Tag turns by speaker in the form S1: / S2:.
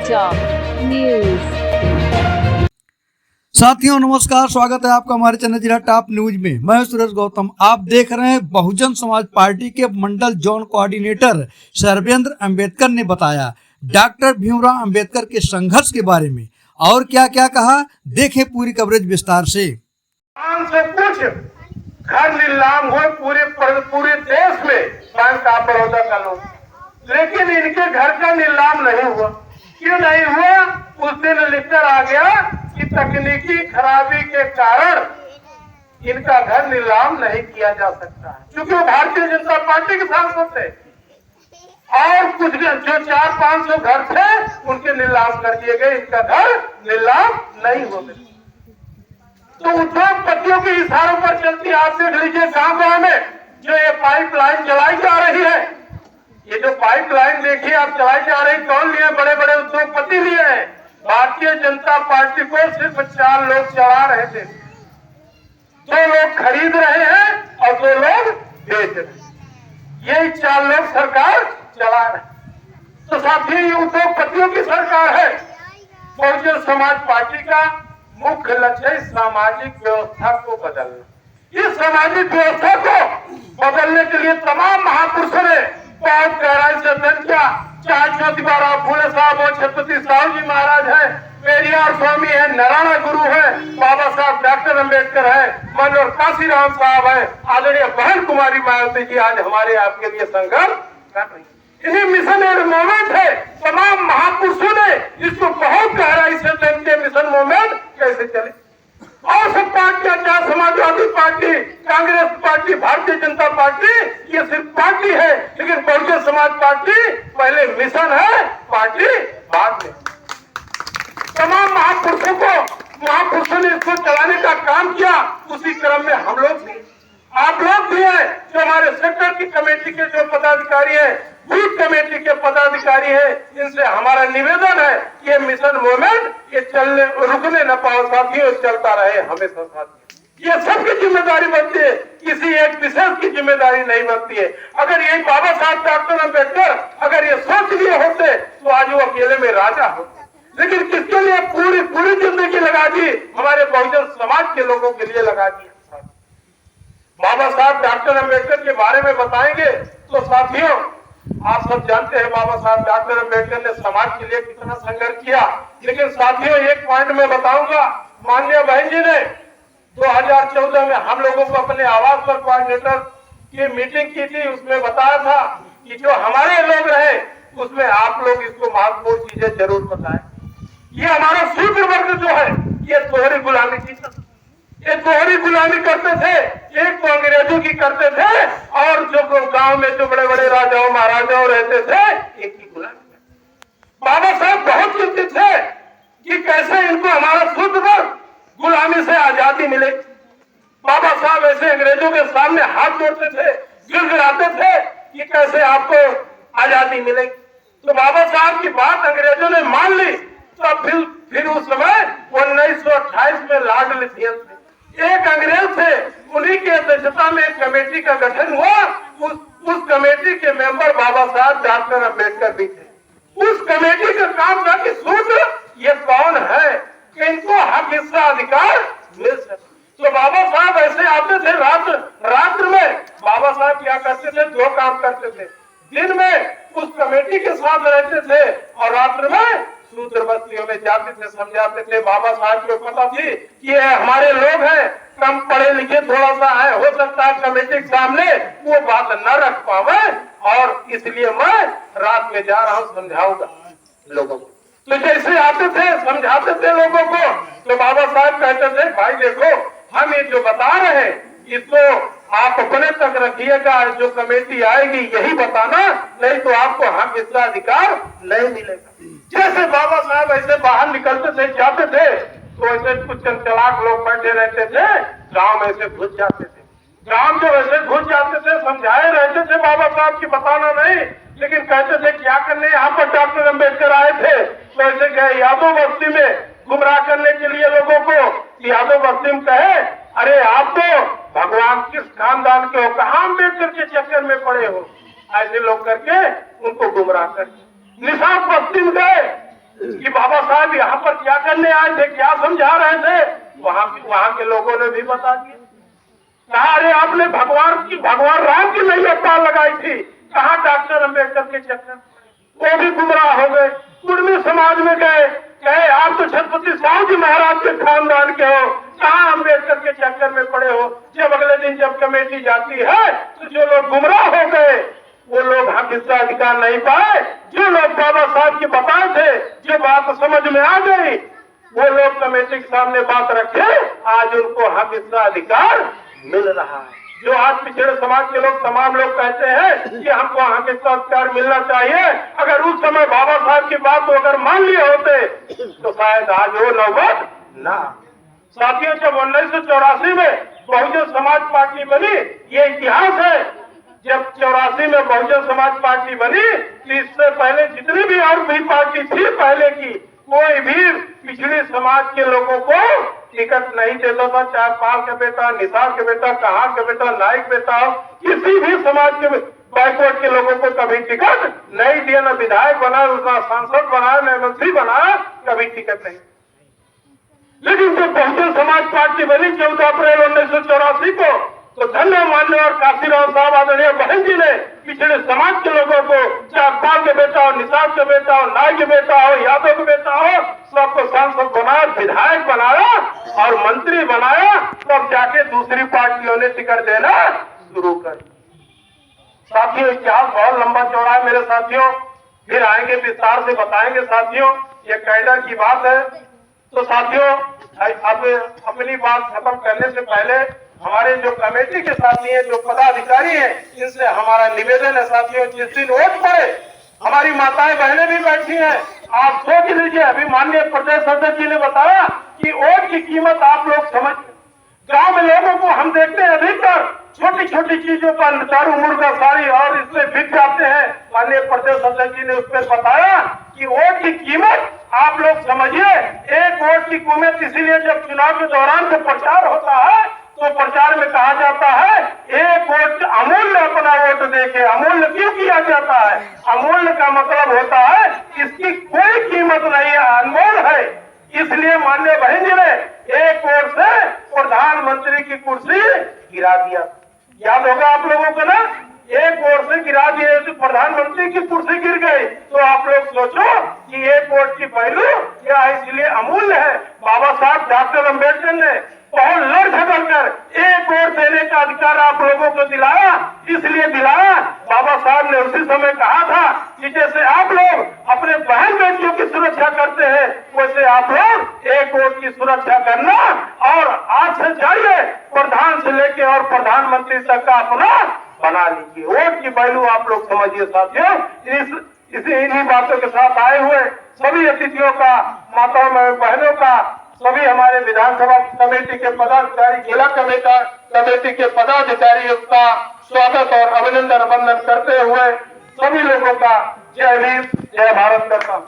S1: Top news.
S2: साथियों नमस्कार, स्वागत है आपका हमारे चैनल जिला टॉप न्यूज में। मैं सुरेश गौतम। आप देख रहे हैं बहुजन समाज पार्टी के मंडल जोन कोऑर्डिनेटर सर्वेंद्र अंबेडकर ने बताया डॉक्टर भीमराव अंबेडकर के संघर्ष के बारे में और क्या क्या कहा, देखें पूरी कवरेज विस्तार से।
S3: कुछ घर नीलाम हुए पूरे देश में, बैंक ऑफ बड़ौदा का लोग, लेकिन इनके घर का नीलाम नहीं हुआ। क्यों नहीं हुआ? उस दिन लिखकर आ गया कि तकनीकी खराबी के कारण इनका घर नीलाम नहीं किया जा सकता है, क्योंकि वो भारतीय जनता पार्टी के सांसद थे और कुछ जो 400-500 घर थे उनके नीलाम कर दिए गए, इनका घर नीलाम नहीं हो गया। तो उद्योगपतियों के इशारों पर चलती, आप देख लीजिए गांव-गांव में जो ये पाइपलाइन चलाई जा रही है, ये जो पाइपलाइन देखिए आप चलाई जा रही, कौन लिए? बड़े बड़े उद्योगपति लिए हैं। भारतीय जनता पार्टी को सिर्फ 4 लोग चला रहे थे, 2 लोग खरीद रहे हैं और 2 लोग बेच रहे हैं। यही 4 लोग सरकार चला रहे हैं। तो साथियों, ये उद्योगपतियों की सरकार है। बहुजन समाज पार्टी का मुख्य लक्ष्य है सामाजिक व्यवस्था को बदलना। इस सामाजिक व्यवस्था को बदलने के लिए तमाम महापुरुषों ने बहुत गहराई से अध्ययन किया। चाहे ज्योतिबा फूले साहब हो, छत्रपति साहू जी महाराज है, पेरियार स्वामी है, नारायण गुरु है, बाबा साहब डॉक्टर अंबेडकर है, मनोहर काशीराम साहब है, आदरणीय बहन कुमारी मायावती जी आज हमारे आपके लिए संघर्ष कर रही है। इन्हें मिशन एंड मूवमेंट है। तमाम महापुरुषों ने इसको बहुत गहराई से अध्ययन किया, मिशन मूवमेंट कैसे चले। और सब पार्टियां, चाहे Samajwadi party, Congress party, Bharatiya Janata party, ये सिर्फ पार्टी है, लेकिन बहुजन समाज पार्टी पहले मिशन है, पार्टी बाद में। तमाम महापुरुषों ने इसको चलाने का काम किया। उसी क्रम में हम लोग भी, आप लोग भी हैं, जो हमारे सेक्टर की कमेटी के जो पदाधिकारी हैं, बूथ कमेटी के पदाधिकारी हैं, इनसे हमारा निवेदन है कि ये मिशन मूवमेंट ये चलने रुकने न पाओ साथियों, चलता रहे हमेशा साथियों। ये सबकी जिम्मेदारी बनती है, किसी एक विशेष की जिम्मेदारी नहीं बनती है। अगर यही बाबा साहब डॉक्टर अंबेडकर अगर ये सोच लिए होते तो आज वो अकेले में राजा होते, लेकिन किसके लिए पूरी जिंदगी लगा दी? हमारे बहुजन समाज के लोगों के लिए लगा दी। बाबा साहब डॉक्टर अंबेडकर के बारे में बताएंगे तो साथियों, आप सब जानते हैं बाबा साहब डॉक्टर अंबेडकर ने समाज के लिए कितना संघर्ष किया। लेकिन साथियों, एक पॉइंट में बताऊंगा, माननीय बहन जी ने 2014 में हम लोगों को अपने आवास पर कोऑर्डिनेटर की मीटिंग की थी, उसमें बताया था कि जो हमारे लोग रहे उसमें आप लोग इसको महत्वपूर्ण चीजें जरूर बताएं। ये हमारा शूद्र वर्ग जो है ये दोहरी गुलामी की, ये दोहरी गुलामी करते थे। एक तो अंग्रेजों की करते थे और जो गांव में जो बड़े बड़े राजाओं महाराजाओं रहते थे एक की गुलामी। बाबा साहब बहुत चिंतित थे कि कैसे इनको हमारा शुद्ध वर्ग गुलामी से आजादी मिले। बाबा साहब ऐसे अंग्रेजों के सामने हाथ जोड़ते थे, गिड़गिड़ाते थे कि कैसे आपको आजादी मिलेगी। तो बाबा साहब की बात अंग्रेजों ने मान ली। तो फिर उस समय 1928 में लॉर्ड लिथियन एक अंग्रेज थे, उन्हीं की अध्यक्षता में एक कमेटी का गठन हुआ। उस कमेटी के मेंबर बाबा साहब डॉक्टर अंबेडकर भी थे। उस कमेटी का काम था कि शूद्र ये कौन है कि इनको हक हिस्सा अधिकार मिल सके। तो बाबा साहब ऐसे आते थे रात्र में। बाबा साहब क्या करते थे? 2 काम करते थे। दिन में उस कमेटी के साथ रहते थे और रात्र में शूद्र बस्तियों में जाते थे, समझाते थे। बाबा साहब को पता थी कि ये हमारे लोग हैं, कम पढ़े लिखे थोड़ा सा है, हो सकता है कमेटी के सामने वो बात न रख पावे, और इसलिए मैं रात में जा रहा हूँ, समझाऊंगा लोगों को। तो जैसे आते थे समझाते थे लोगों को, तो बाबा साहब कहते थे भाई देखो, हम ये जो बता रहे हैं इसको आप अपने तक रखिएगा, जो कमेटी आएगी यही बताना, नहीं तो आपको हक हिस्सा अधिकार नहीं मिलेगा। जैसे बाबा साहब ऐसे बाहर निकलते थे, जाते थे, तो ऐसे कुछ चलाक लोग बैठे रहते थे, गांव में ऐसे घुस जाते थे। गांव जो ऐसे घुस जाते थे, समझाए रहते थे बाबा साहब की बताना नहीं, लेकिन कहते थे क्या करने यहाँ पर डॉक्टर अंबेडकर आए थे। तो ऐसे गए यादव बस्ती में गुमराह करने के लिए लोगों को। यादव बस्ती में कहे अरे आप तो भगवान किस खानदान के हो, कहाँ अंबेडकर के चक्कर में पड़े हो। ऐसे लोग करके उनको गुमराह कर निशान बस्ती में गए, कि बाबा साहब यहाँ पर क्या करने आए थे, क्या समझा रहे थे, वहाँ के लोगों ने भी बता दिया। कहा अरे आपने भगवान राम की नैया पार लगाई थी, कहा डॉक्टर अम्बेडकर के चक्कर, वो भी गुमराह हो गए। कुर्मी समाज में गए, कहे आप तो छत्रपति साहू जी महाराज के खानदान के हो, कहा अम्बेडकर के चक्कर में पड़े हो। जब अगले दिन जब कमेटी जाती है तो जो लोग गुमराह हो गए वो लोग हक हिस्सा अधिकार नहीं पाए। जो लोग बाबा साहब की बताए थे, जो बात समझ में आ गई, वो लोग कमेटी के सामने बात रखे, आज उनको हक हिस्सा अधिकार मिल रहा है। जो आज पिछड़े समाज के लोग तमाम लोग कहते हैं कि हमको हक हिस्सा अधिकार मिलना चाहिए, अगर उस समय बाबा साहब की बात को अगर मान लिए होते तो शायद आज वो नौबत ना। साथियों, जब 1984 में बहुजन समाज पार्टी बनी, ये इतिहास है। जब 84 में बहुजन समाज पार्टी बनी तो इससे पहले जितनी भी और भी पार्टी थी पहले की, कोई भी पिछड़े समाज के लोगों को टिकट नहीं देता था। चाहे पाल के बेटा, निसार के बेटा, कहार के बेटा, नाइक बेटा हो, किसी भी समाज के बैकवर्ड के लोगों को कभी टिकट नहीं दिया। न विधायक बना, न सांसद बना, न मंत्री बना, कभी टिकट नहीं। लेकिन जब बहुजन समाज पार्टी बनी 14 अप्रैल 1984 को, तो धन्य मान्य और काशीराम साहब आदरणीय बहन जी ने पिछड़े समाज के लोगों को, चाहे पाल के बेटा हो, निसार के बेटा हो, नाई के बेटा हो, यादव के बेटा हो, सबको सांसद बनाया, विधायक बनाया और मंत्री बनाया। तब जाके दूसरी पार्टियों ने टिकट देना शुरू कर। साथियों, इतिहास बहुत लंबा चौड़ा है मेरे साथियों, फिर आएंगे विस्तार से बताएंगे साथियों, ये कैडर की बात है। तो साथियों, अब अपनी बात खत्म करने से पहले हमारे जो कमेटी के साथी हैं, जो पदाधिकारी हैं, इनसे हमारा निवेदन है साथियों, जिस दिन वोट पड़े, हमारी माताएं बहनें भी बैठी हैं, आप सोच लीजिए। अभी माननीय प्रदेश अध्यक्ष जी ने बताया कि वोट की कीमत आप लोग समझ। गांव में लोगों को हम देखते हैं अधिकतर छोटी छोटी चीजों पर दारू, मुर्गा, साड़ी और इसमें बिक जाते हैं। माननीय प्रदेश अध्यक्ष जी ने उस पर बताया कि वोट की कीमत आप लोग समझिए। एक वोट की कीमत इसीलिए जब चुनाव के दौरान जो प्रचार होता है तो प्रचार में कहा जाता है एक वोट अमूल्य, अपना वोट देके। अमूल्य क्यों किया जाता है? अमूल्य का मतलब होता है इसकी कोई कीमत नहीं है, अनमोल है। इसलिए माननीय बहन जी ने एक वोट से प्रधानमंत्री की कुर्सी गिरा दिया। याद होगा आप लोगों को ना, एक वोट से गिरा दिए तो प्रधानमंत्री की कुर्सी गिर गई। तो आप लोग सोचो कि एक वोट की वैल्यू क्या है, इसलिए अमूल्य है। बाबा साहब डॉक्टर अम्बेडकर ने बहुत लड़ झगड़ कर एक वोट देने का अधिकार आप लोगों को दिलाया। इसलिए दिलाया, बाबा साहब ने उसी समय कहा था कि जैसे आप लोग अपने बहन बेटियों की सुरक्षा करते हैं, वैसे आप लोग एक वोट की सुरक्षा करना। और आज से जाइए, प्रधान से लेके और प्रधानमंत्री तक का अपना बना लीजिए। वोट की वैल्यू आप लोग समझिए साथियों। इन्हीं बातों के साथ आए हुए सभी अतिथियों का, माताओं बहनों का, सभी हमारे विधानसभा कमेटी के पदाधिकारी, जिला कमेटी के पदाधिकारियों का स्वागत और अभिनंदन वंदन करते हुए सभी लोगों का जय हिंद, जय भारत करता हूँ।